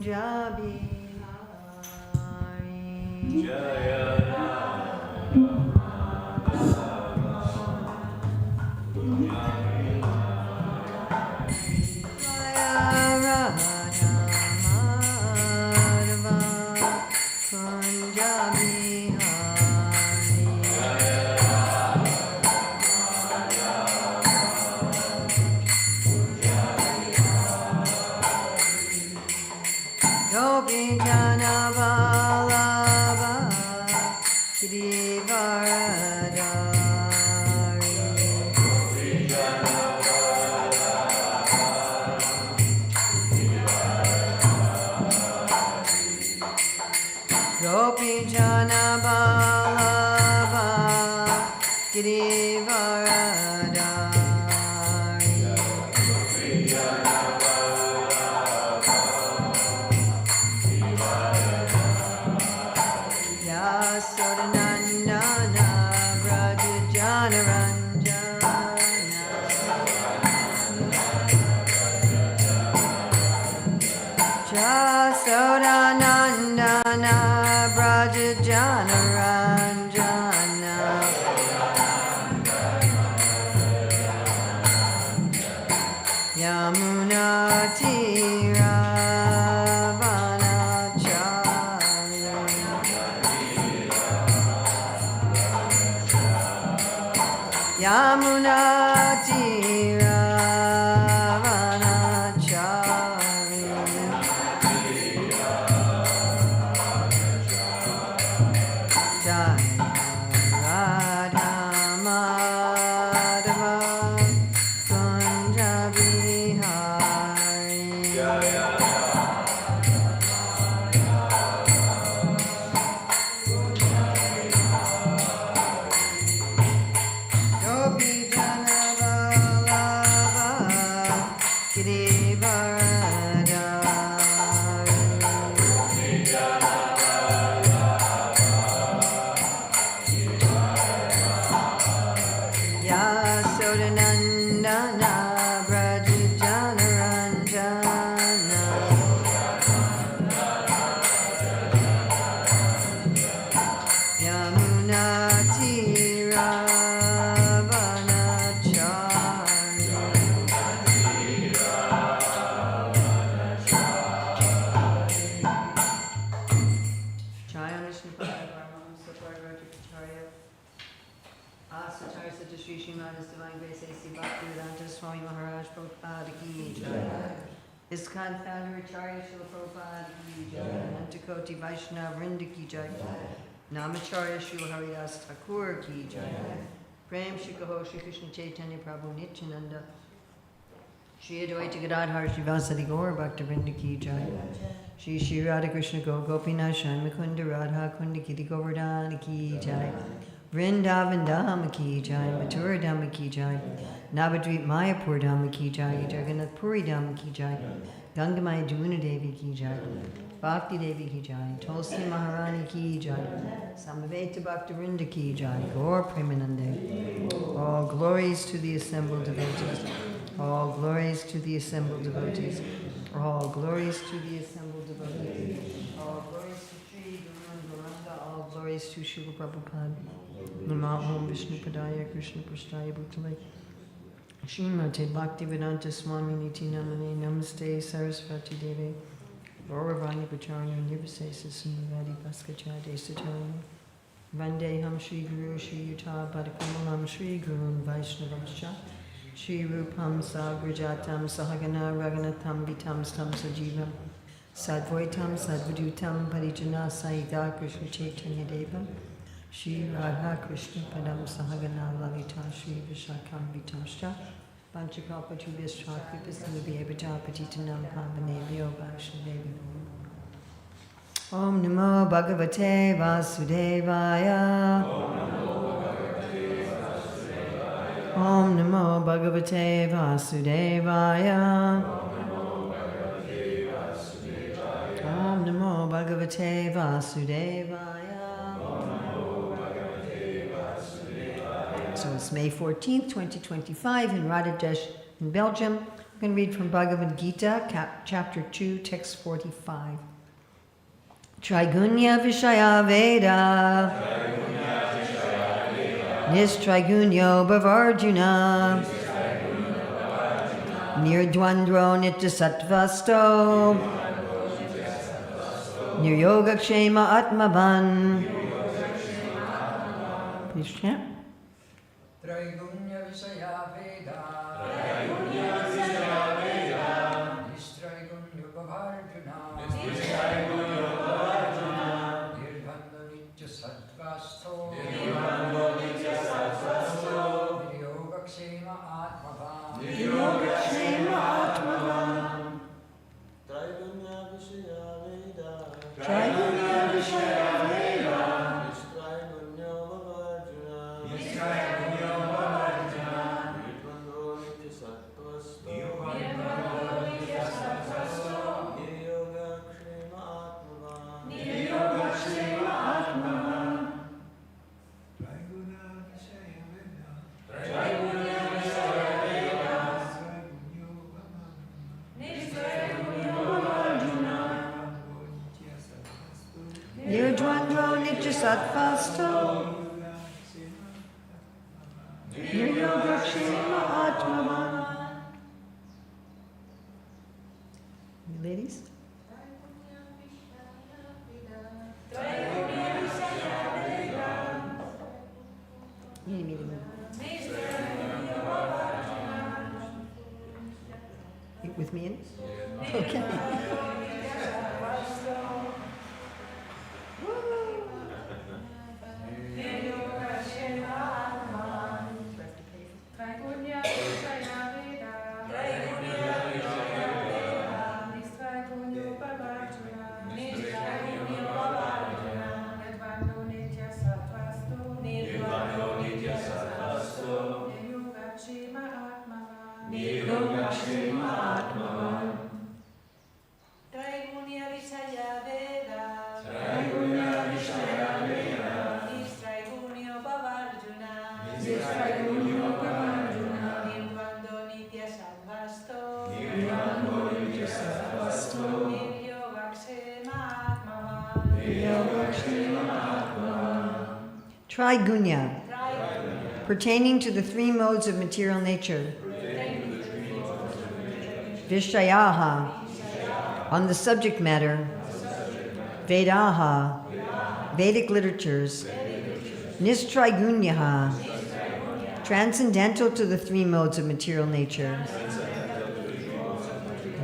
Punjabi Hari Jaya Punjabi Gopi Jana Vallabha Giridharadhari Gopi Jana Vallabha Giridharadhari Yasodanandana Radhadesh Jasodanandana Brajajanaranjana Yamunatiravanacharya Yasodanandana Brajajanaranjana Asacharya Sattva Sri Srimad Divine Grace A.C. Bhaktivedanta Swami Maharaj Prabhupada Ki Jai. ISKCON founder Acharya Srila Prabhupada Ki Jai. Anantakoti Vaishnava Vrinda Ki Jai. Namacharya Srila Haridas Thakur Ki Jai. Prem Shri Kaho Shri Krishna Chaitanya Prabhu Nityananda Shri Advaita Gadadhar Shri Vasadi Gaur Bhakta Vrinda Ki Jai. Shri Shri Radha Krishna Go Gopinath Shan Mukunda Radha Kunda Kiti Govardhana Ki Jai. Vrindavan Dham Ki Jai, Mathura Dham Ki Jai, Navadvip Mayapur Dham Ki Jai, Jagannath Puri Dham Ki Jai, Gangamaya Jamuna Devi Ki Jai, Bhakti Devi Ki Jai, Tulsi Maharani Ki Jai, Samaveta Bhakta Vrinda Ki Jai, Gaur Premanande. All glories to the assembled devotees. All glories to the assembled devotees. All glories to the assembled devotees. All glories to Sri Guru Gauranga. All glories to Srila Prabhupada. Namo Om Vishnu Padaya Krishna Prasthaya Bhutale Srimate Bhaktivedanta Swami Niti Namane Namaste Sarasvati Devi Gauravani Pacharya Nirvisesa Sundari Bhaskacharya Satarani Vandeham Shri Guru Shri Yuta Padakamalam Shri Gurun Vaishnavamscha Shri Rupam Sagrajatam Sahagana Raghunatham Vitam Stam Sajivam Sadvaitam Sadvadutam Parijana Saida Krishna Chaitanya Devam Shri Radha Krishna Padam Sahagana Lalita Shri Vishakam Vitamscha Panchakalpatubhyascha Kripasinubhyabhita Patitanam Pavanebhyo Vaishnavevi Om Namo Bhagavate Vasudevaya Om Namo Bhagavate Vasudevaya Om Namo Bhagavate Vasudevaya. So it's May 14th, 2025 in Radhadesh in Belgium. I'm going to read from Bhagavad Gita, chapter 2, text 45. Trigunya Vishaya Veda Nistraigunyo Bhavarjuna Nirdwandro Nityasattvasto Niryogakshema Atmavan. Please chant. Trigunya Vishaya Veda Nistraigunyo Bhavarjuna Nirdvandro Nityasattvasto Niryogakshema Atmavan. Trigunya Vishaya Veda Trigunya Vishaya Veda Nistraigunyo Bhavarjuna Nistraigunyo Bhavarjuna Nirdvandro Nityasattvasto Niryogakshema Atmavan. Niryogakshema Atmavan. Trigunya Vishaya Veda Trigunya Vishaya Veda Nistraigunyo Bhavarjuna Nirdvandro Nityasattvasto Niryogakshema Atmavan. Ladies? You need me to move. You with me in? Okay. Trigunya Vishaya Veda Nistraigunyo Bhavarjuna Nirdvandro Nityasattvasto Niryogakshema Atmavan. Trigunya Vishaya Veda Nistraigunyo Bhavarjuna Nirdvandro Nityasattvasto Niryogakshema Atmavan. Trigunya, pertaining to the three modes of material nature. Vishayaha, on the subject matter. Vedaha, Vedic literatures. Nistraigunyaha, transcendental to the three modes of material nature.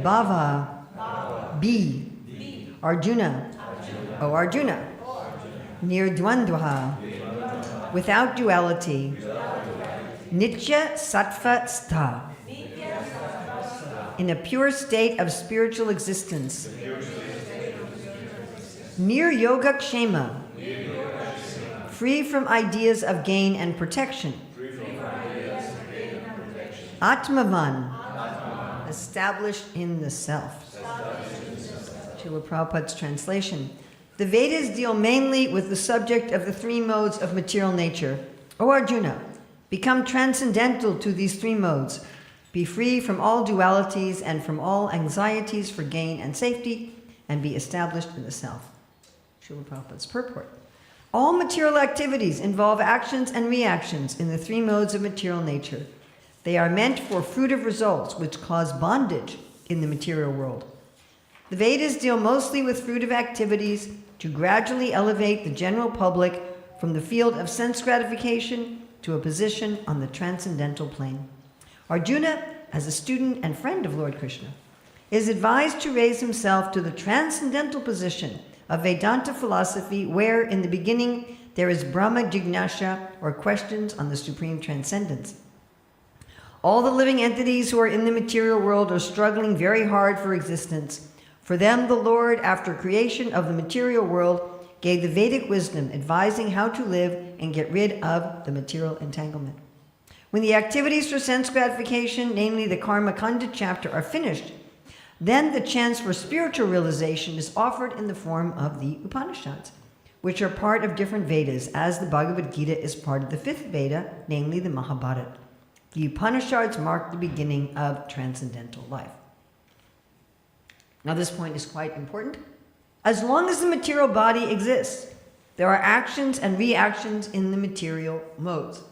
Bhava, be. Arjuna, O Arjuna. Nirdvandvaha, without duality. Nitya sattva stha, in a pure state of spiritual existence. Niryogakshema, free from ideas of gain and protection. Atmavan, established in the self. Srila Prabhupada's translation. The Vedas deal mainly with the subject of the three modes of material nature. O Arjuna, become transcendental to these three modes. Be free from all dualities and from all anxieties for gain and safety, and be established in the self. Srila Prabhupada's purport. All material activities involve actions and reactions in the three modes of material nature. They are meant for fruitive results which cause bondage in the material world. The Vedas deal mostly with fruitive activities to gradually elevate the general public from the field of sense gratification to a position on the transcendental plane. Arjuna, as a student and friend of Lord Krishna, is advised to raise himself to the transcendental position of Vedanta philosophy, where in the beginning there is Brahma Jignasha, or questions on the supreme transcendence. All the living entities who are in the material world are struggling very hard for existence. For them, the Lord, after creation of the material world, gave the Vedic wisdom advising how to live and get rid of the material entanglement. When the activities for sense gratification, namely the Karma Kanda chapter, are finished, then the chance for spiritual realization is offered in the form of the Upanishads, which are part of different Vedas, as the Bhagavad Gita is part of the fifth Veda, namely the Mahabharata. The Upanishads mark the beginning of transcendental life. Now this point is quite important. As long as the material body exists, there are actions and reactions in the material modes.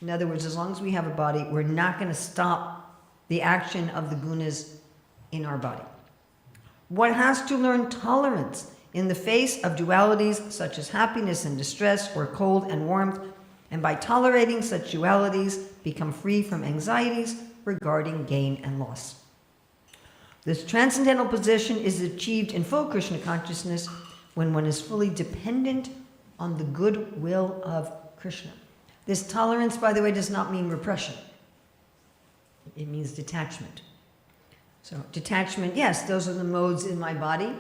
In other words, as long as we have a body, we're not going to stop the action of the gunas in our body. One has to learn tolerance in the face of dualities such as happiness and distress, or cold and warmth, and by tolerating such dualities, become free from anxieties regarding gain and loss. This transcendental position is achieved in full Krishna consciousness when one is fully dependent on the good will of Krishna. This tolerance, by the way, does not mean repression. It means detachment. So detachment, yes, those are the modes in my body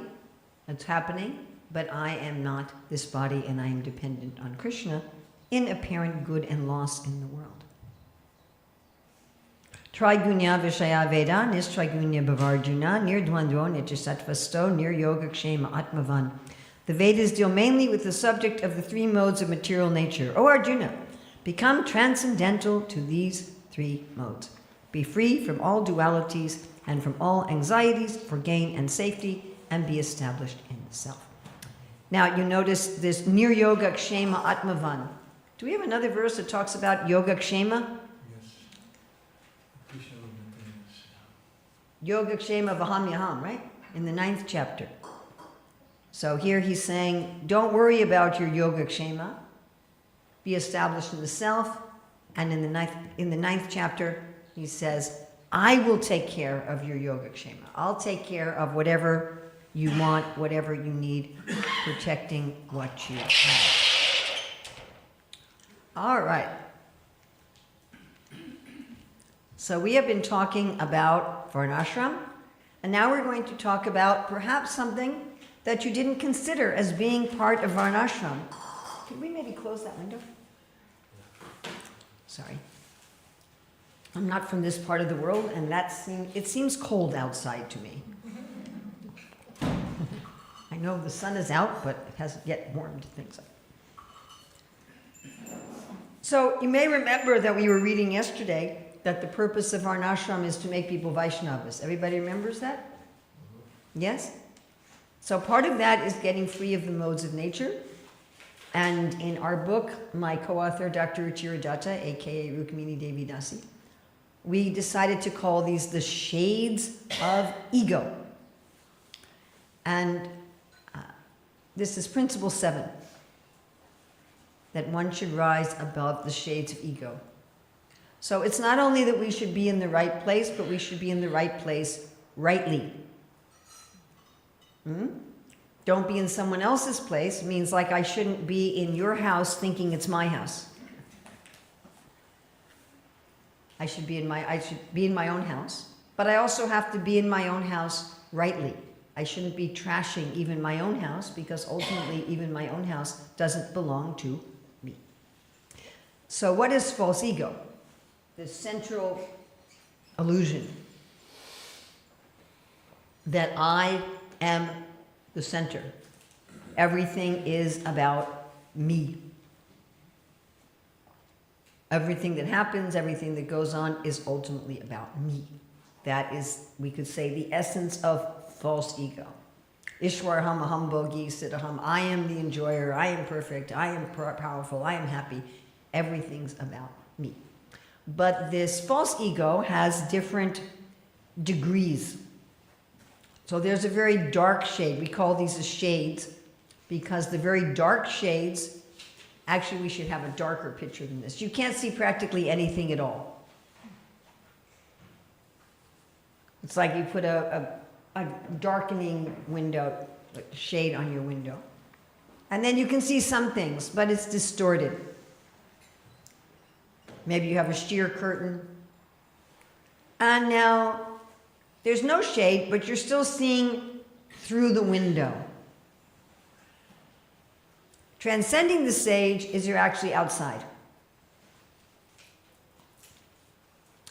that's happening, but I am not this body and I am dependent on Krishna in apparent good and loss in the world. Trigunya Vishaya Veda, Nistrigunya Bhavarjuna, Nirdvandvo Nityasattvasto, Nir-Yoga-Kshema Atmavan. The Vedas deal mainly with the subject of the three modes of material nature. O Arjuna, become transcendental to these three modes. Be free from all dualities and from all anxieties for gain and safety, and be established in the self. Now you notice this Nir-Yoga-Kshema Atmavan. Do we have another verse that talks about Yoga-Kshema? Yoga-Kshema Vaham-Yaham, right? In the 9th chapter. So here he's saying, don't worry about your Yoga-Kshema. Be established in the self. And in the 9th chapter, he says, I will take care of your Yoga-Kshema. I'll take care of whatever you want, whatever you need, protecting what you have. All right. So we have been talking about Varnashram, and now we're going to talk about perhaps something that you didn't consider as being part of Varnashram. Could we maybe close that window? Sorry. I'm not from this part of the world, and it seems cold outside to me. I know the sun is out, but it hasn't yet warmed things up. So you may remember that we were reading yesterday that the purpose of Varnashram is to make people Vaishnavas. Everybody remembers that? Yes? So part of that is getting free of the modes of nature. And in our book, my co-author, Dr. Ruchira Datta, aka Rukmini Devi Dasi, we decided to call these the shades of ego. And this is principle 7, that one should rise above the shades of ego. So it's not only that we should be in the right place, but we should be in the right place rightly. Don't be in someone else's place means like I shouldn't be in your house thinking it's my house. I should be in my own house, but I also have to be in my own house rightly. I shouldn't be trashing even my own house, because ultimately even my own house doesn't belong to me. So what is false ego? The central illusion that I am the center. Everything is about me. Everything that happens, everything that goes on is ultimately about me. That is, we could say, the essence of false ego. Ishwaraham aham bhogi siddhaham. I am the enjoyer, I am perfect, I am powerful, I am happy. Everything's about me. But this false ego has different degrees. So there's a very dark shade. We call these the shades because the very dark shades, actually we should have a darker picture than this. You can't see practically anything at all. It's like you put a darkening window, like shade on your window. And then you can see some things, but it's distorted. Maybe you have a sheer curtain. And now there's no shade, but you're still seeing through the window. Transcending the sage is you're actually outside.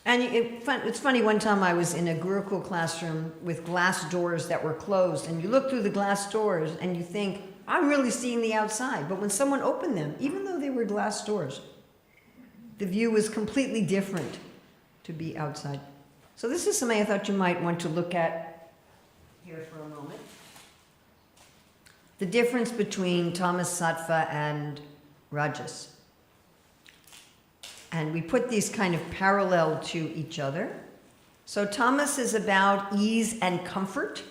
And it's funny, one time I was in a Gurukul classroom with glass doors that were closed, and you look through the glass doors and you think, I'm really seeing the outside. But when someone opened them, even though they were glass doors, The view is completely different to be outside. So this is something I thought you might want to look at here for a moment. The difference between tamas, sattva, and rajas. And we put these kind of parallel to each other. So tamas is about ease and comfort.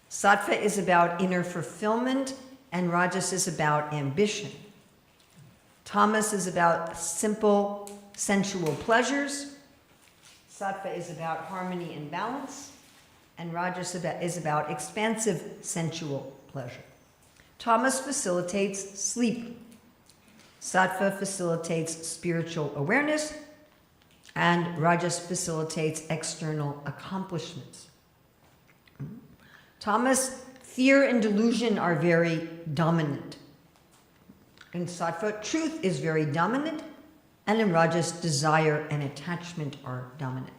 Sattva is about inner fulfillment, and rajas is about ambition. Tamas is about simple, sensual pleasures. Sattva is about harmony and balance. And rajas is about expansive, sensual pleasure. Tamas facilitates sleep. Sattva facilitates spiritual awareness. And rajas facilitates external accomplishments. Tamas, fear and delusion are very dominant. In sattva, truth is very dominant, and in rajas, desire and attachment are dominant.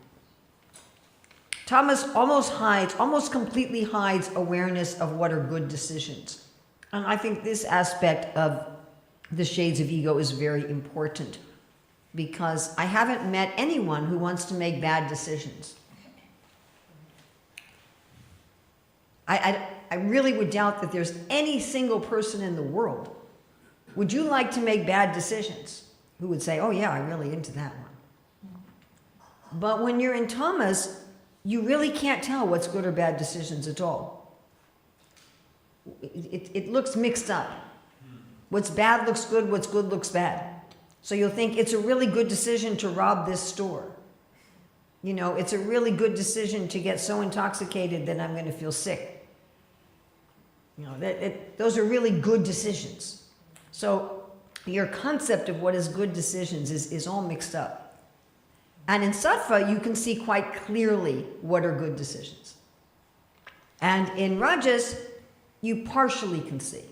Tamas almost completely hides awareness of what are good decisions. And I think this aspect of the shades of ego is very important, because I haven't met anyone who wants to make bad decisions. I really would doubt that there's any single person in the world. Would you like to make bad decisions? Who would say, oh yeah, I'm really into that one. But when you're in tamas, you really can't tell what's good or bad decisions at all. It looks mixed up. What's bad looks good, what's good looks bad. So you'll think it's a really good decision to rob this store. You know, it's a really good decision to get so intoxicated that I'm going to feel sick. You know, those are really good decisions. So your concept of what is good decisions is all mixed up. And in sattva, you can see quite clearly what are good decisions. And in rajas, you partially can see.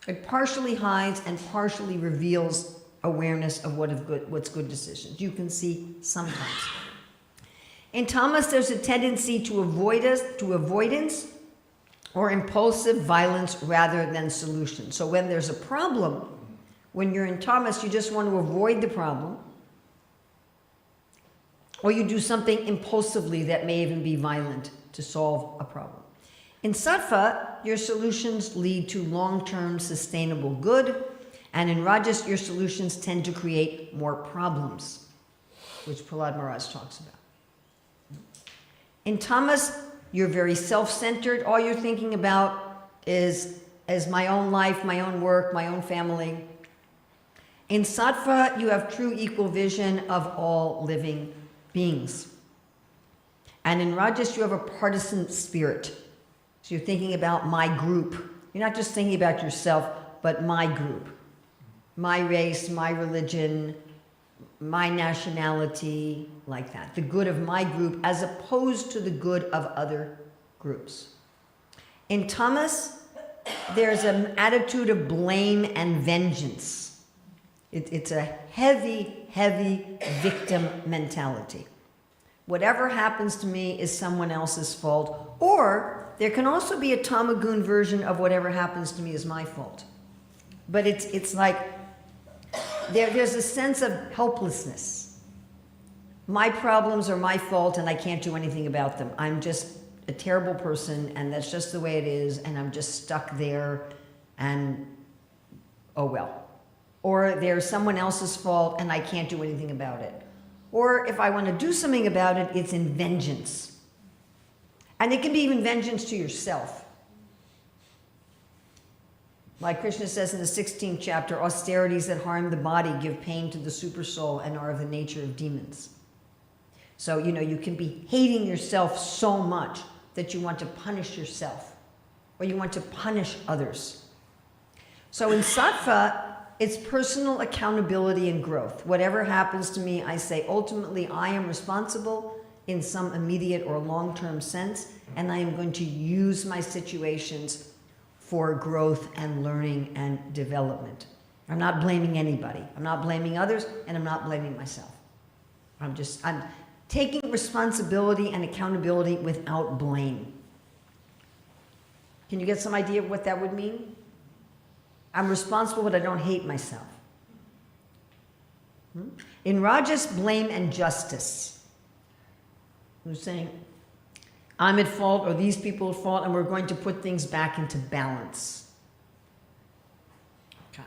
It partially hides and partially reveals awareness of what's good decisions. You can see sometimes. In tamas, there's a tendency to avoidance or impulsive violence rather than solution. So when there's a problem, when you're in tamas, you just want to avoid the problem, or you do something impulsively that may even be violent to solve a problem. In sattva, your solutions lead to long-term sustainable good, and in rajas, your solutions tend to create more problems, which Prahlad Maharaj talks about. In tamas, you're very self-centered. All you're thinking about is my own life, my own work, my own family. In sattva, you have true equal vision of all living beings. And in rajas, you have a partisan spirit. So you're thinking about my group. You're not just thinking about yourself, but my group. My race, my religion, my nationality, like that. The good of my group as opposed to the good of other groups. In tamas, there's an attitude of blame and vengeance. It's a heavy, heavy victim mentality. Whatever happens to me is someone else's fault. Or there can also be a tamagun version of whatever happens to me is my fault. But it's like there's a sense of helplessness. My problems are my fault and I can't do anything about them. I'm just a terrible person and that's just the way it is and I'm just stuck there and oh well. Or there's someone else's fault and I can't do anything about it. Or if I want to do something about it, it's in vengeance. And it can be even vengeance to yourself. Like Krishna says in the 16th chapter, austerities that harm the body give pain to the supersoul and are of the nature of demons. So, you can be hating yourself so much that you want to punish yourself or you want to punish others. So in sattva, it's personal accountability and growth. Whatever happens to me, I say, ultimately, I am responsible in some immediate or long-term sense, and I am going to use my situations for growth and learning and development. I'm not blaming anybody. I'm not blaming others, and I'm not blaming myself. I'm taking responsibility and accountability without blame. Can you get some idea of what that would mean? I'm responsible, but I don't hate myself. In Rajas, blame and justice. Who's saying, I'm at fault or these people are at fault, and we're going to put things back into balance. Okay.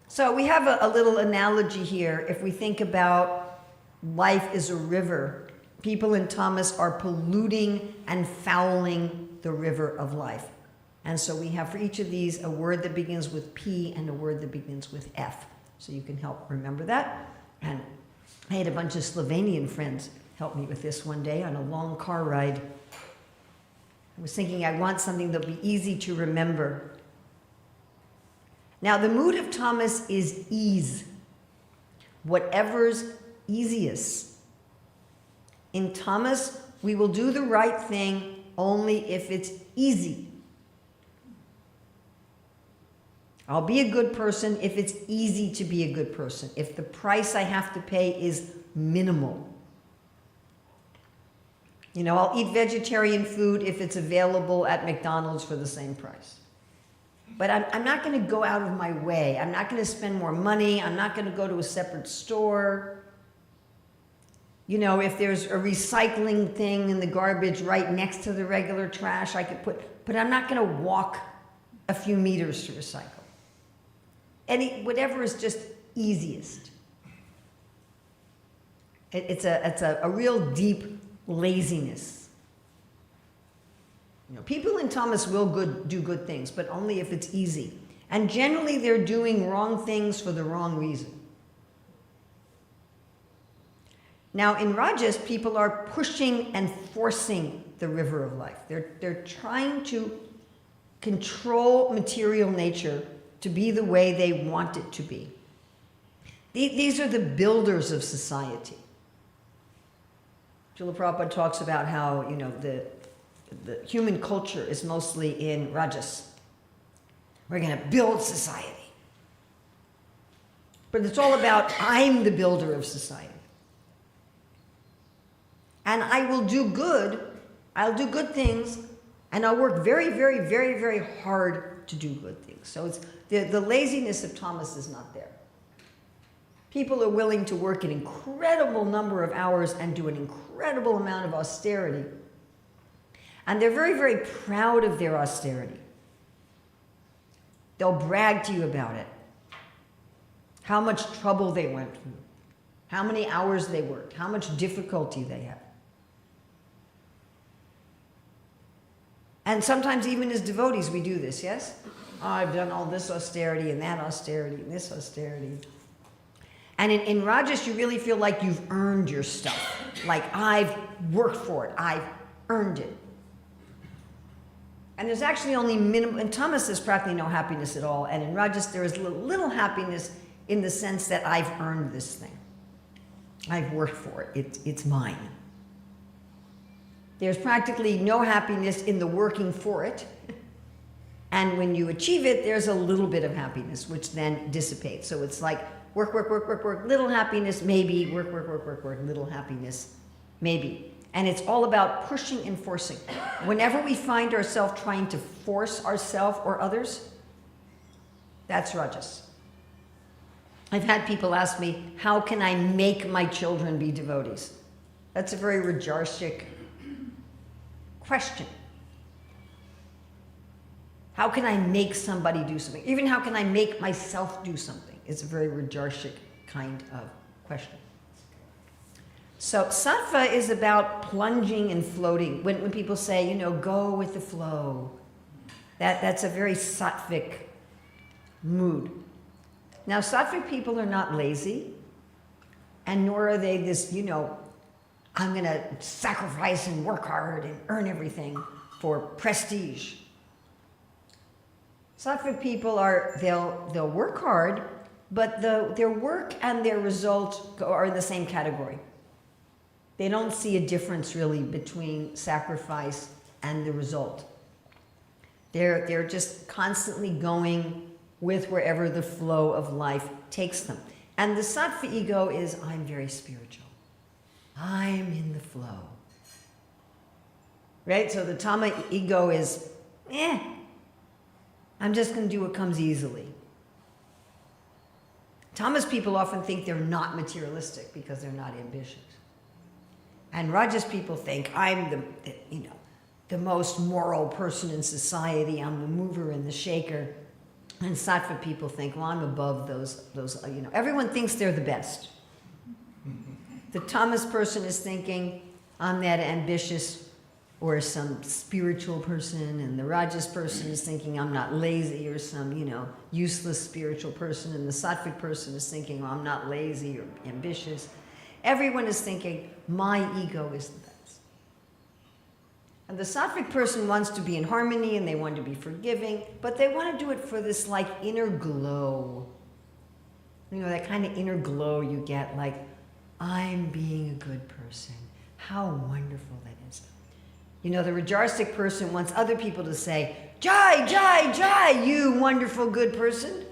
So we have a little analogy here. If we think about life is a river, people in tamas are polluting and fouling the river of life. And so we have for each of these a word that begins with P and a word that begins with F. So you can help remember that. And I had a bunch of Slovenian friends help me with this one day on a long car ride. I was thinking I want something that'll be easy to remember. Now the mood of tamas is ease. Whatever's easiest. In tamas, we will do the right thing only if it's easy. I'll be a good person if it's easy to be a good person, if the price I have to pay is minimal. You know, I'll eat vegetarian food if it's available at McDonald's for the same price. But I'm not going to go out of my way. I'm not going to spend more money. I'm not going to go to a separate store. You know, if there's a recycling thing in the garbage right next to the regular trash, I could put, but I'm not going to walk a few meters to recycle. Whatever is just easiest. It's a real deep laziness. You know, people in tamas will do good things, but only if it's easy. And generally they're doing wrong things for the wrong reason. Now in rajas, people are pushing and forcing the river of life. They're trying to control material nature to be the way they want it to be. These are the builders of society. Srila Prabhupada talks about how, you know, the human culture is mostly in rajas. We're going to build society. But it's all about, I'm the builder of society. And I will do good, I'll do good things, and I'll work very, very, very, very hard to do good things. So it's the laziness of tamas is not there. People are willing to work an incredible number of hours and do an incredible amount of austerity. And they're very, very proud of their austerity. They'll brag to you about it. How much trouble they went through. How many hours they worked. How much difficulty they had. And sometimes even as devotees we do this, yes? Oh, I've done all this austerity and that austerity and this austerity. And in rajas, you really feel like you've earned your stuff. Like, I've worked for it. I've earned it. And there's actually only minimal, in tamas there's practically no happiness at all. And in rajas there is little happiness in the sense that I've earned this thing. I've worked for it. It's mine. There's practically no happiness in the working for it. And when you achieve it, there's a little bit of happiness, which then dissipates. So it's like work, work, work, work, work, little happiness, maybe, work, work, work, work, work, little happiness, maybe. And it's all about pushing and forcing. Whenever we find ourselves trying to force ourselves or others, that's rajas. I've had people ask me, how can I make my children be devotees? That's a very rajarsic question. How can I make somebody do something? Even how can I make myself do something? It's a very rajarsic kind of question. So sattva is about plunging and floating. When people say, you know, go with the flow, that's a very sattvic mood. Now sattvic people are not lazy, and nor are they this, you know, I'm going to sacrifice and work hard and earn everything for prestige. Sattvic people they'll work hard, but their work and their result are in the same category. They don't see a difference really between sacrifice and the result. They're just constantly going with wherever the flow of life takes them. And the sattva ego is, I'm very spiritual. I'm in the flow. Right? So the tama ego is, I'm just going to do what comes easily. Tamas people often think they're not materialistic because they're not ambitious. And Rajas people think, I'm the most moral person in society, I'm the mover and the shaker. And Sattva people think, well, I'm above those, everyone thinks they're the best. The Tamas person is thinking, I'm that ambitious or some spiritual person, and the Rajas person is thinking, I'm not lazy or some, useless spiritual person, and the Sattvic person is thinking, well, I'm not lazy or ambitious. Everyone is thinking, my ego is the best. And the Sattvic person wants to be in harmony, and they want to be forgiving, but they want to do it for this, inner glow. That kind of inner glow you get, I'm being a good person. How wonderful that is. The Rajarstic person wants other people to say, Jai, Jai, Jai, you wonderful good person.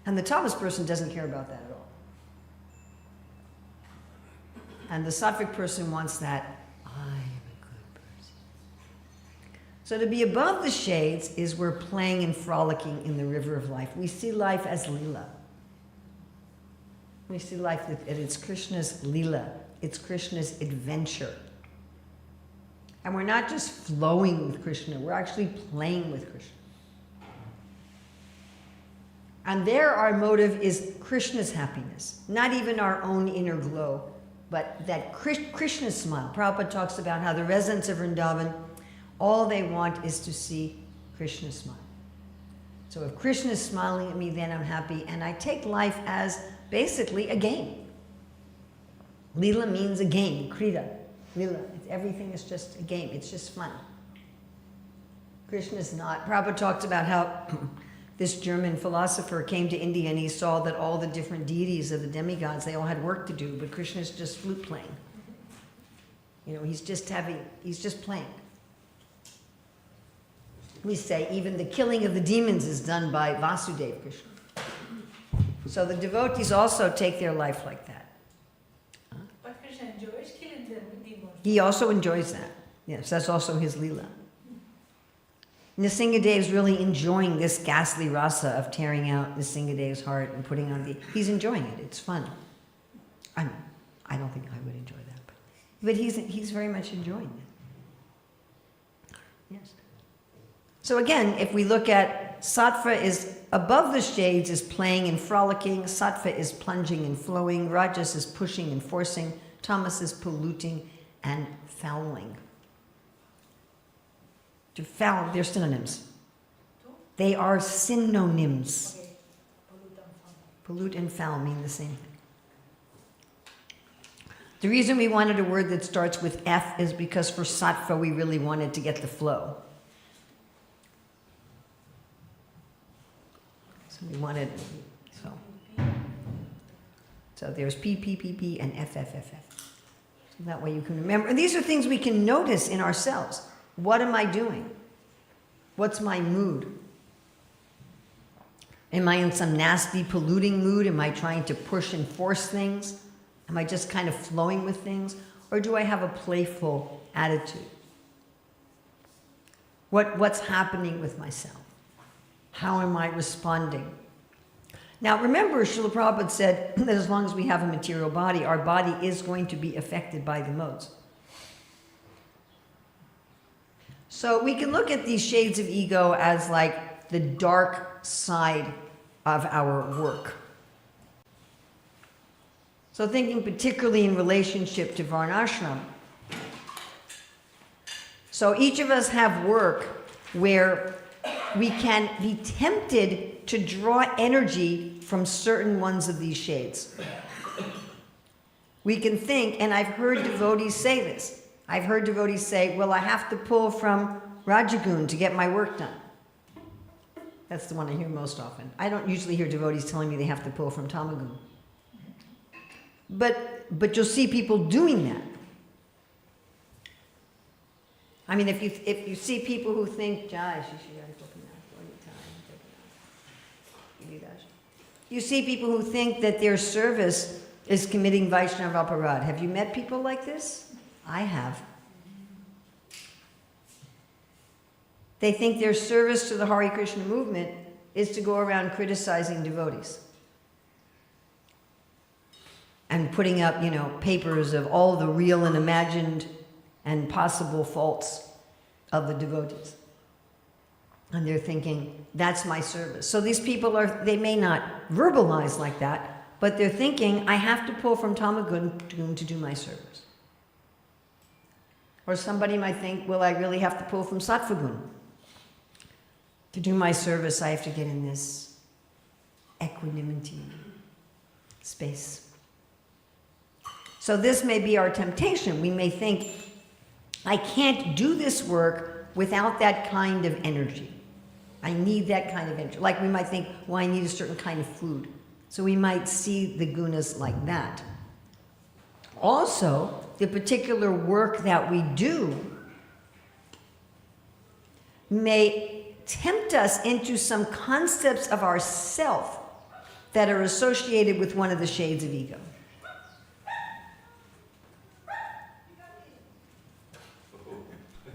And the Tamas person doesn't care about that at all. And the Sattvic person wants that, I'm a good person. So to be above the shades is we're playing and frolicking in the river of life. We see life as lila. We see life that it's Krishna's lila. It's Krishna's adventure. And we're not just flowing with Krishna, we're actually playing with Krishna. And there our motive is Krishna's happiness, not even our own inner glow, but that Krishna's smile. Prabhupada talks about how the residents of Vrindavan, all they want is to see Krishna smile. So if Krishna is smiling at me, then I'm happy, and I take life as basically a game. Lila means a game, Krida. Lila, everything is just a game, it's just fun. Krishna is not. Prabhupada talked about how this German philosopher came to India and he saw that all the different deities of the demigods, they all had work to do, but Krishna's just flute playing. He's just playing. We say even the killing of the demons is done by Vasudeva Krishna. So the devotees also take their life like that. But Krishna enjoys killing the demons. He also enjoys that. Yes, that's also his lila. Nrsingadev is really enjoying this ghastly rasa of tearing out Nrsingadev's heart and putting on the... He's enjoying it. It's fun. I don't think I would enjoy that. But he's very much enjoying it. Yes. So again, if we look at Sattva is above the shades, is playing and frolicking. Sattva is plunging and flowing. Rajas is pushing and forcing. Tamas is polluting and fouling. To foul, they're synonyms. They are synonyms. Okay. Pollute and foul mean the same thing. The reason we wanted a word that starts with F is because for Sattva we really wanted to get the flow. So we wanted, so there's P, P, P, P, and F, F, F, F. So that way you can remember. And these are things we can notice in ourselves. What am I doing? What's my mood? Am I in some nasty, polluting mood? Am I trying to push and force things? Am I just kind of flowing with things? Or do I have a playful attitude? What's happening with myself? How am I responding? Now remember, Srila Prabhupada said that as long as we have a material body, our body is going to be affected by the modes. So we can look at these shades of ego as like the dark side of our work. So thinking particularly in relationship to Varnashram. So each of us have work where we can be tempted to draw energy from certain ones of these shades. We can think, and I've heard devotees say this, I've heard devotees say, well, I have to pull from Rajagun to get my work done. That's the one I hear most often. I don't usually hear devotees telling me they have to pull from Tamagun. But you'll see people doing that. I mean, if you see people who think, you see people who think that their service is committing Vaishnava aparad. Have you met people like this? I have. They think their service to the Hare Krishna movement is to go around criticizing devotees. and putting up, papers of all the real and imagined and possible faults of the devotees. And they're thinking, that's my service. So these people they may not verbalize like that, but they're thinking, I have to pull from Tamagun to do my service. Or somebody might think, well, I really have to pull from Sattvagun. To do my service, I have to get in this equanimity space. So this may be our temptation. We may think, I can't do this work without that kind of energy. I need that kind of energy. Like we might think, well, I need a certain kind of food. So we might see the gunas like that. Also, the particular work that we do may tempt us into some concepts of ourself that are associated with one of the shades of ego.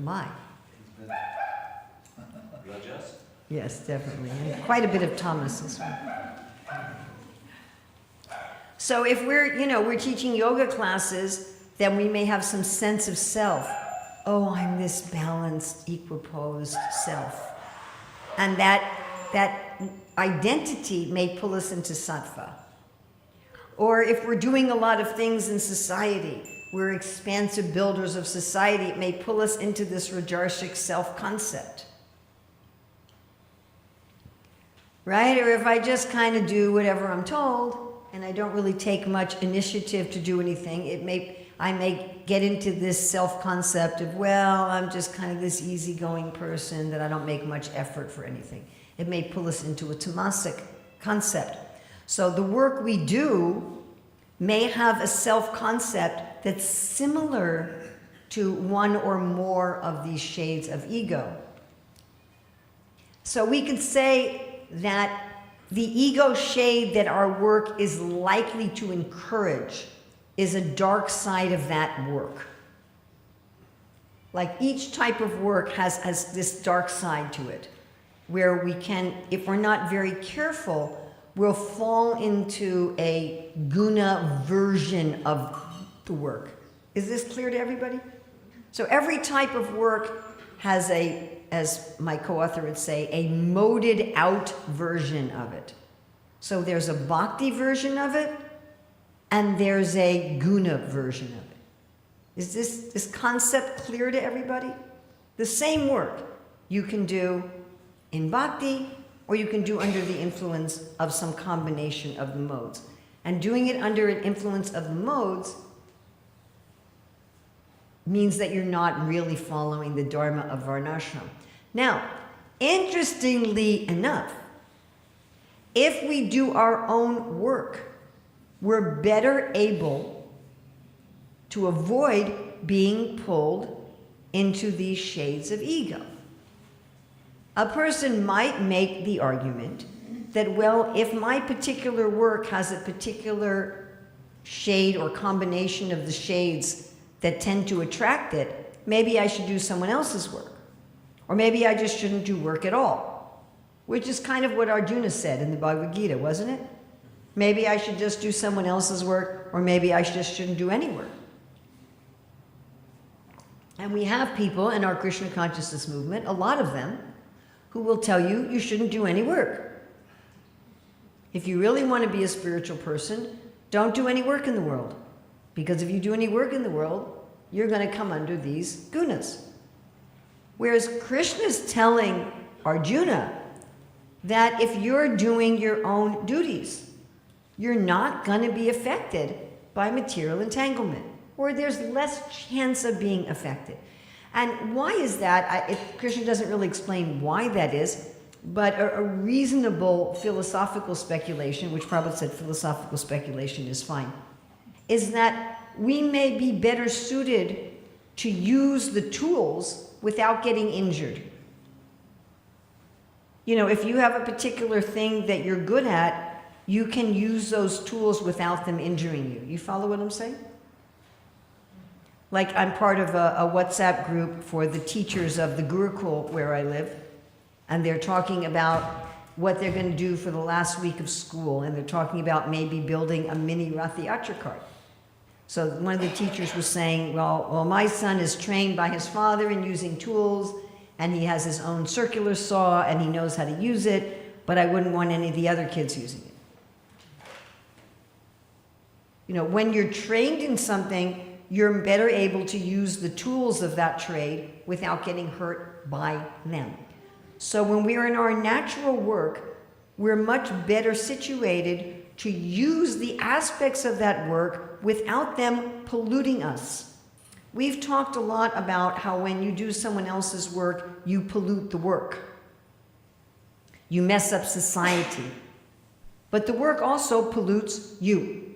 My. Rajas? Yes, definitely. And quite a bit of Thomas as well. So if we're teaching yoga classes, then we may have some sense of self. Oh, I'm this balanced, equiposed self. And that identity may pull us into sattva. Or if we're doing a lot of things in society, we're expansive builders of society, it may pull us into this rajarsic self-concept. Right? Or if I just kind of do whatever I'm told, and I don't really take much initiative to do anything, I may get into this self-concept of, well, I'm just kind of this easygoing person that I don't make much effort for anything. It may pull us into a tamasic concept. So the work we do may have a self-concept that's similar to one or more of these shades of ego. So we could say that the ego shade that our work is likely to encourage is a dark side of that work. Like each type of work has this dark side to it, where we can, if we're not very careful, we'll fall into a guna version of the work. Is this clear to everybody? So every type of work has as my co-author would say, a moded out version of it. So there's a bhakti version of it, and there's a guna version of it. Is this concept clear to everybody? The same work you can do in bhakti, or you can do under the influence of some combination of the modes. And doing it under an influence of the modes means that you're not really following the dharma of varnashram. Now, interestingly enough, if we do our own work, we're better able to avoid being pulled into these shades of ego. A person might make the argument that, well, if my particular work has a particular shade or combination of the shades that tend to attract it, maybe I should do someone else's work. Or maybe I just shouldn't do work at all, which is kind of what Arjuna said in the Bhagavad Gita, wasn't it? Maybe I should just do someone else's work, or maybe I just shouldn't do any work. And we have people in our Krishna consciousness movement, a lot of them, who will tell you you shouldn't do any work. If you really want to be a spiritual person, don't do any work in the world. Because if you do any work in the world, you're going to come under these gunas. Whereas Krishna's telling Arjuna that if you're doing your own duties, you're not going to be affected by material entanglement, or there's less chance of being affected. And why is that? Krishna doesn't really explain why that is, but a reasonable philosophical speculation, which Prabhupada said philosophical speculation is fine, is that we may be better suited to use the tools without getting injured. You know, if you have a particular thing that you're good at, you can use those tools without them injuring you. You follow what I'm saying? Like, I'm part of a WhatsApp group for the teachers of the Gurukul where I live, and they're talking about what they're going to do for the last week of school, and they're talking about maybe building a mini Rath Yatra cart. So one of the teachers was saying, well, my son is trained by his father in using tools, and he has his own circular saw, and he knows how to use it, but I wouldn't want any of the other kids using it. You know, when you're trained in something, you're better able to use the tools of that trade without getting hurt by them. So when we're in our natural work, we're much better situated to use the aspects of that work without them polluting us. We've talked a lot about how when you do someone else's work, you pollute the work. You mess up society. But the work also pollutes you,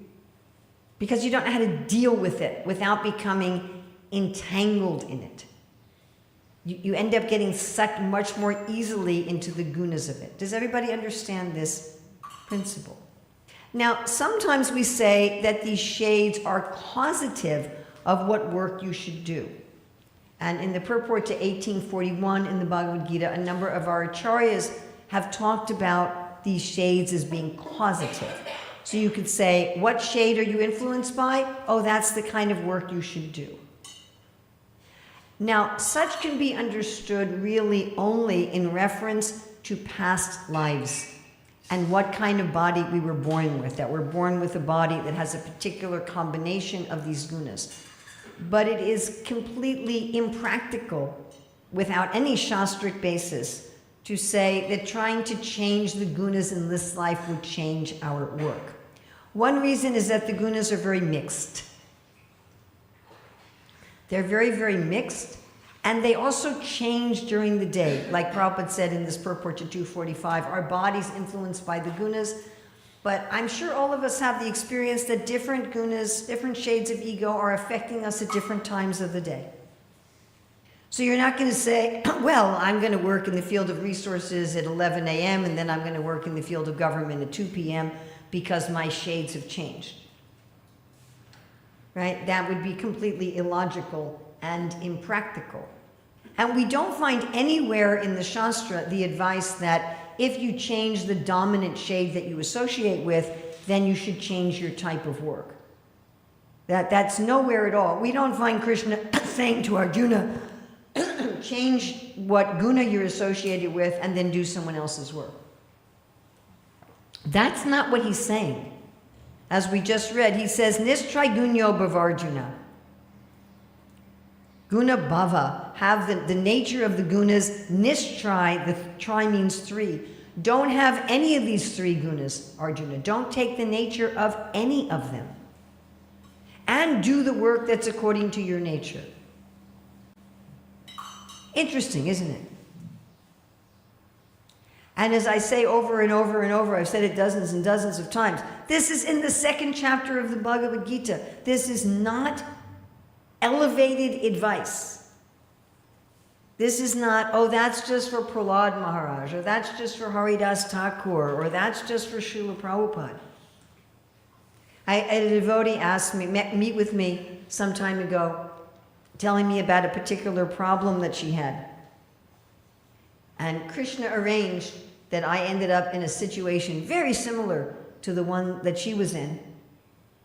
because you don't know how to deal with it without becoming entangled in it. You end up getting sucked much more easily into the gunas of it. Does everybody understand this principle? Now, sometimes we say that these shades are causative of what work you should do. And in the purport to 1841 in the Bhagavad Gita, a number of our acharyas have talked about these shades as being causative. So you could say, what shade are you influenced by? Oh, that's the kind of work you should do. Now, such can be understood really only in reference to past lives and what kind of body we were born with, that we're born with a body that has a particular combination of these gunas. But it is completely impractical, without any shastric basis, to say that trying to change the gunas in this life would change our work. One reason is that the gunas are very mixed. They're very, very mixed, and they also change during the day. Like Prabhupada said in this purport to 245, our body's influenced by the gunas, but I'm sure all of us have the experience that different gunas, different shades of ego are affecting us at different times of the day. So you're not going to say, well, I'm going to work in the field of resources at 11 a.m. and then I'm going to work in the field of government at 2 p.m. because my shades have changed. Right? That would be completely illogical and impractical. And we don't find anywhere in the Shastra the advice that if you change the dominant shade that you associate with, then you should change your type of work. That's nowhere at all. We don't find Krishna saying to Arjuna, change what guna you're associated with and then do someone else's work. That's not what he's saying. As we just read, he says, Nishtray gunyo bhavarjuna. Guna bhava, have the nature of the gunas. Nishtray, the try means three. Don't have any of these three gunas, Arjuna. Don't take the nature of any of them. And do the work that's according to your nature. Interesting, isn't it? And as I say over and over and over, I've said it dozens and dozens of times, this is in the second chapter of the Bhagavad Gita. This is not elevated advice. This is not, oh, that's just for Prahlad Maharaj, or that's just for Haridas Thakur, or that's just for Srila Prabhupada. I had a devotee ask me, meet with me some time ago, telling me about a particular problem that she had. And Krishna arranged that I ended up in a situation very similar to the one that she was in.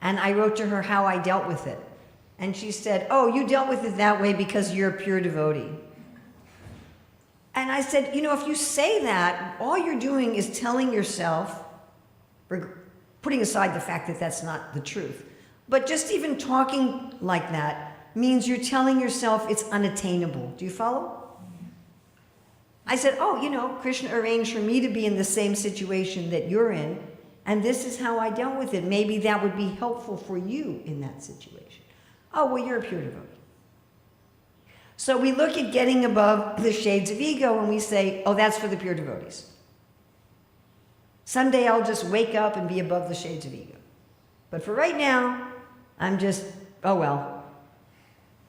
And I wrote to her how I dealt with it. And she said, oh, you dealt with it that way because you're a pure devotee. And I said, you know, if you say that, all you're doing is telling yourself, putting aside the fact that that's not the truth, but just even talking like that means you're telling yourself it's unattainable. Do you follow? I said, oh, you know, Krishna arranged for me to be in the same situation that you're in, and this is how I dealt with it. Maybe that would be helpful for you in that situation. Oh, well, you're a pure devotee. So we look at getting above the shades of ego and we say, oh, that's for the pure devotees. Someday I'll just wake up and be above the shades of ego. But for right now, I'm just, oh well,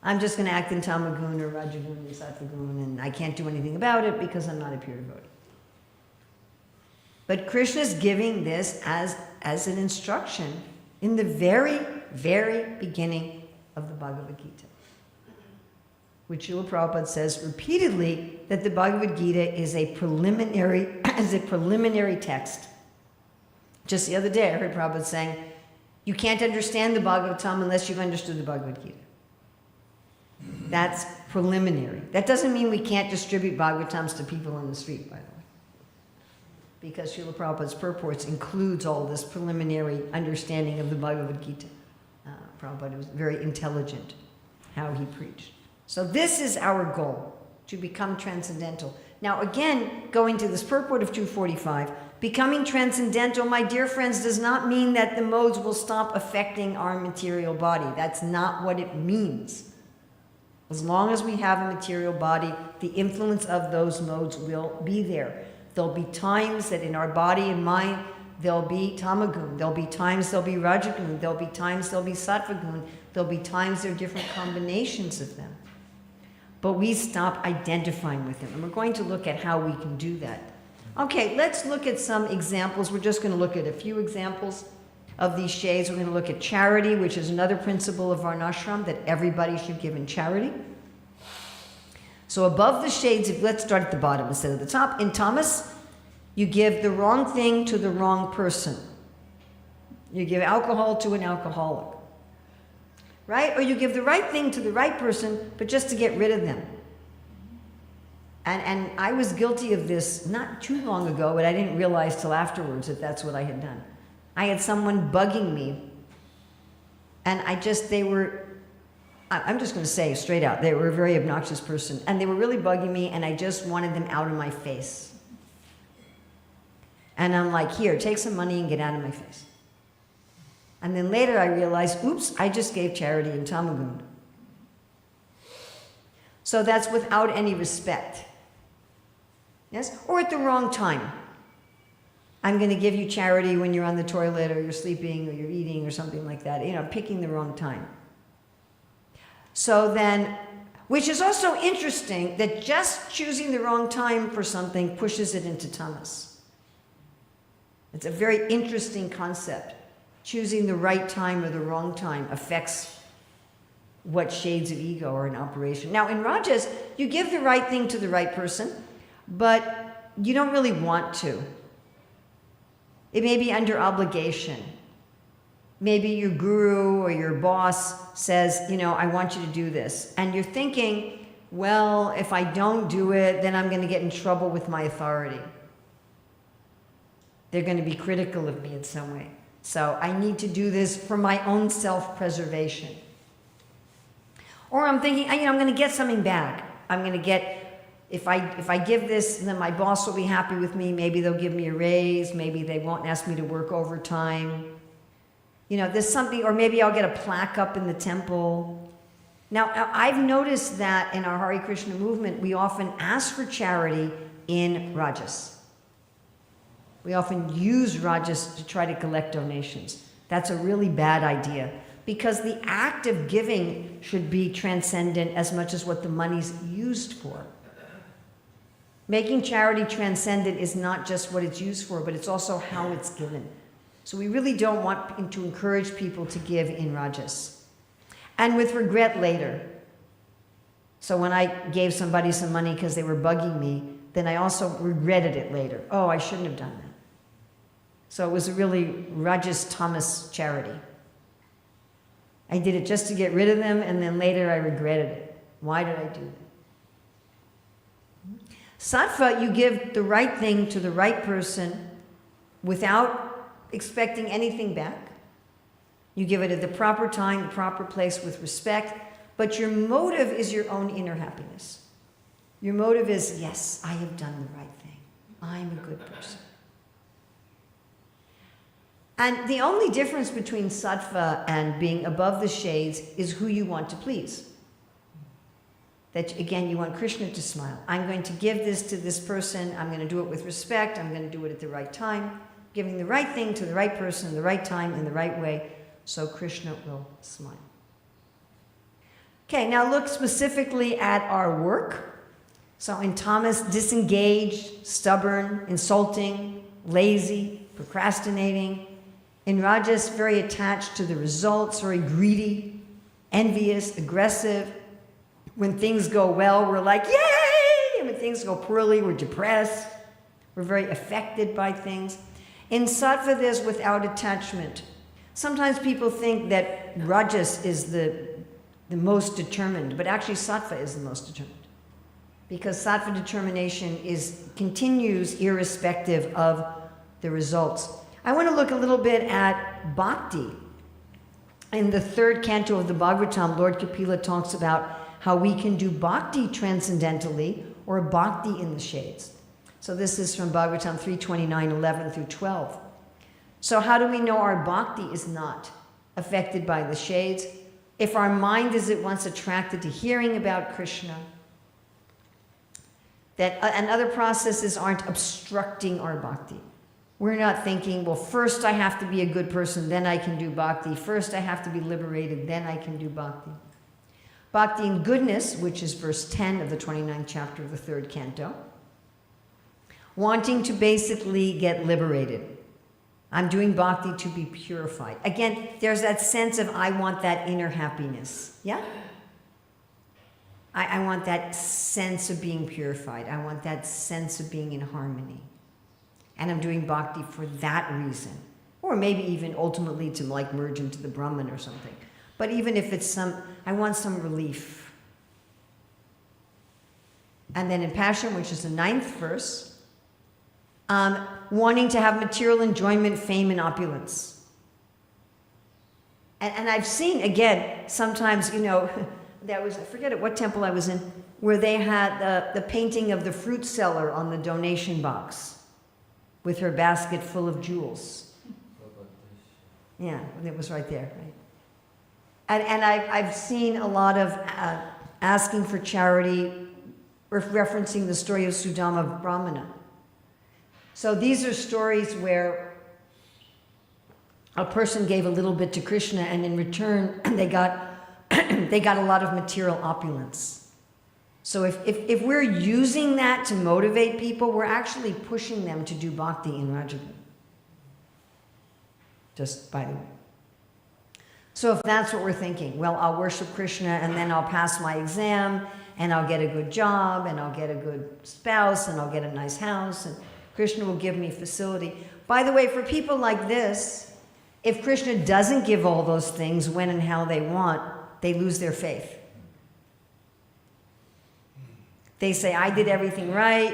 I'm just going to act in Tamagun or Rajagun or Sattvagun, and I can't do anything about it because I'm not a pure devotee. But Krishna's giving this as an instruction in the very, very beginning of the Bhagavad Gita, which Srila Prabhupada says repeatedly that the Bhagavad Gita is a preliminary as a preliminary text. Just the other day I heard Prabhupada saying, you can't understand the Bhagavatam unless you've understood the Bhagavad Gita. That's preliminary. That doesn't mean we can't distribute Bhagavatams to people on the street, by the way. Because Srila Prabhupada's purports includes all this preliminary understanding of the Bhagavad Gita. Prabhupada was very intelligent how he preached. So this is our goal, to become transcendental. Now again, going to this purport of 245, becoming transcendental, my dear friends, does not mean that the modes will stop affecting our material body. That's not what it means. As long as we have a material body, the influence of those modes will be there. There'll be times that in our body and mind, there'll be tamagun. There'll be times there'll be rajagun. There'll be times there'll be sattvagun. There'll be times there are different combinations of them. But we stop identifying with them. And we're going to look at how we can do that. Okay, let's look at some examples. We're just going to look at a few examples of these shades. We're going to look at charity, which is another principle of Varnashram, that everybody should give in charity. So above the shades, let's start at the bottom instead of the top. In tamas, you give the wrong thing to the wrong person. You give alcohol to an alcoholic. Right? Or you give the right thing to the right person, but just to get rid of them. And I was guilty of this not too long ago, but I didn't realize till afterwards that that's what I had done. I had someone bugging me, and I'm just going to say straight out, they were a very obnoxious person, and they were really bugging me, and I just wanted them out of my face. And I'm like, here, take some money and get out of my face. And then later I realized, oops, I just gave charity in Tamagun. So that's without any respect. Yes? Or at the wrong time. I'm going to give you charity when you're on the toilet or you're sleeping or you're eating or something like that. You know, picking the wrong time. So then, which is also interesting that just choosing the wrong time for something pushes it into tamas. It's a very interesting concept. Choosing the right time or the wrong time affects what shades of ego are in operation. Now in Rajas, you give the right thing to the right person, but you don't really want to. It may be under obligation. Maybe your guru or your boss says, you know, I want you to do this. And you're thinking, well, if I don't do it, then I'm going to get in trouble with my authority. They're going to be critical of me in some way. So I need to do this for my own self-preservation. Or I'm thinking, I'm going to get something back. I'm going to get, if I give this, then my boss will be happy with me. Maybe they'll give me a raise. Maybe they won't ask me to work overtime. You know, there's something, or maybe I'll get a plaque up in the temple. Now, I've noticed that in our Hare Krishna movement, we often ask for charity in Rajas. We often use Rajas to try to collect donations. That's a really bad idea because the act of giving should be transcendent as much as what the money's used for. Making charity transcendent is not just what it's used for, but it's also how it's given. So we really don't want to encourage people to give in Rajas. And with regret later. So when I gave somebody some money because they were bugging me, then I also regretted it later. Oh, I shouldn't have done that. So it was a really Rajas tamas charity. I did it just to get rid of them, and then later I regretted it. Why did I do that? Sattva, you give the right thing to the right person without expecting anything back. You give it at the proper time, the proper place with respect, but your motive is your own inner happiness. Your motive is, yes, I have done the right thing. I'm a good person. And the only difference between sattva and being above the shades is who you want to please. That, again, you want Krishna to smile. I'm going to give this to this person. I'm going to do it with respect. I'm going to do it at the right time. Giving the right thing to the right person, the right time, in the right way, so Krishna will smile. Okay, now look specifically at our work. So in tamas, disengaged, stubborn, insulting, lazy, procrastinating. In Rajas, very attached to the results, very greedy, envious, aggressive. When things go well, we're like, yay! And when things go poorly, we're depressed. We're very affected by things. In sattva, there's without attachment. Sometimes people think that rajas is the most determined, but actually sattva is the most determined. Because sattva determination continues irrespective of the results. I want to look a little bit at bhakti. In the 3rd canto of the Bhagavatam, Lord Kapila talks about how we can do bhakti transcendentally or bhakti in the shades. So this is from Bhagavatam 3:29, 11 through 12. So how do we know our bhakti is not affected by the shades? If our mind is at once attracted to hearing about Krishna, and other processes aren't obstructing our bhakti. We're not thinking, well, first I have to be a good person, then I can do bhakti. First I have to be liberated, then I can do bhakti. Bhakti in goodness, which is verse 10 of the 29th chapter of the 3rd canto. Wanting to basically get liberated. I'm doing bhakti to be purified. Again, there's that sense of I want that inner happiness. Yeah? I want that sense of being purified. I want that sense of being in harmony. And I'm doing bhakti for that reason. Or maybe even ultimately to like merge into the Brahman or something. But even if it's I want some relief. And then in Passion, which is the 9th verse, wanting to have material enjoyment, fame, and opulence. And I've seen, again, sometimes, I forget at what temple I was in, where they had the painting of the fruit seller on the donation box with her basket full of jewels. Yeah, it was right there, right? And I've seen a lot of asking for charity, referencing the story of Sudama Brahmana. So these are stories where a person gave a little bit to Krishna, and in return they got a lot of material opulence. So if we're using that to motivate people, we're actually pushing them to do bhakti in Rajagun. Just by the way. So if that's what we're thinking, well, I'll worship Krishna and then I'll pass my exam and I'll get a good job and I'll get a good spouse and I'll get a nice house and Krishna will give me facility. By the way, for people like this, if Krishna doesn't give all those things when and how they want, they lose their faith. They say, I did everything right,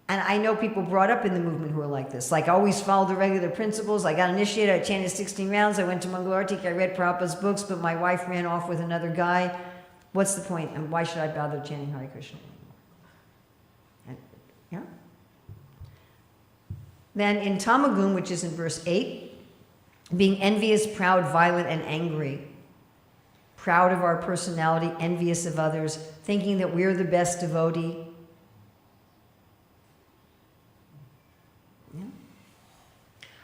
And I know people brought up in the movement who are like this. Like, I always followed the regular principles. I got initiated, I chanted 16 rounds, I went to Mangalartik, I read Prabhupada's books, but my wife ran off with another guy. What's the point? And why should I bother chanting Hare Krishna? Yeah? Then in Tamagun, which is in verse 8, being envious, proud, violent, and angry. Proud of our personality, envious of others, thinking that we're the best devotee. Yeah.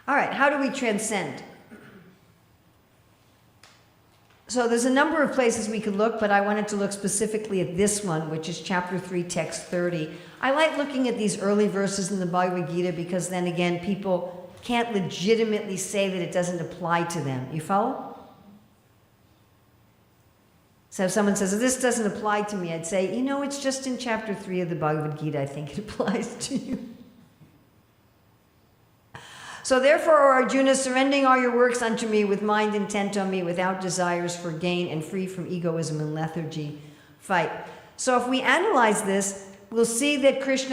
All right, how do we transcend? So there's a number of places we could look, but I wanted to look specifically at this one, which is chapter 3, text 30. I like looking at these early verses in the Bhagavad Gita because then again, people can't legitimately say that it doesn't apply to them. You follow? So if someone says, this doesn't apply to me, I'd say, it's just in chapter 3 of the Bhagavad Gita, I think it applies to you. So therefore, O Arjuna, surrendering all your works unto me with mind intent on me, without desires for gain and free from egoism and lethargy, fight. So if we analyze this, we'll see that Krishna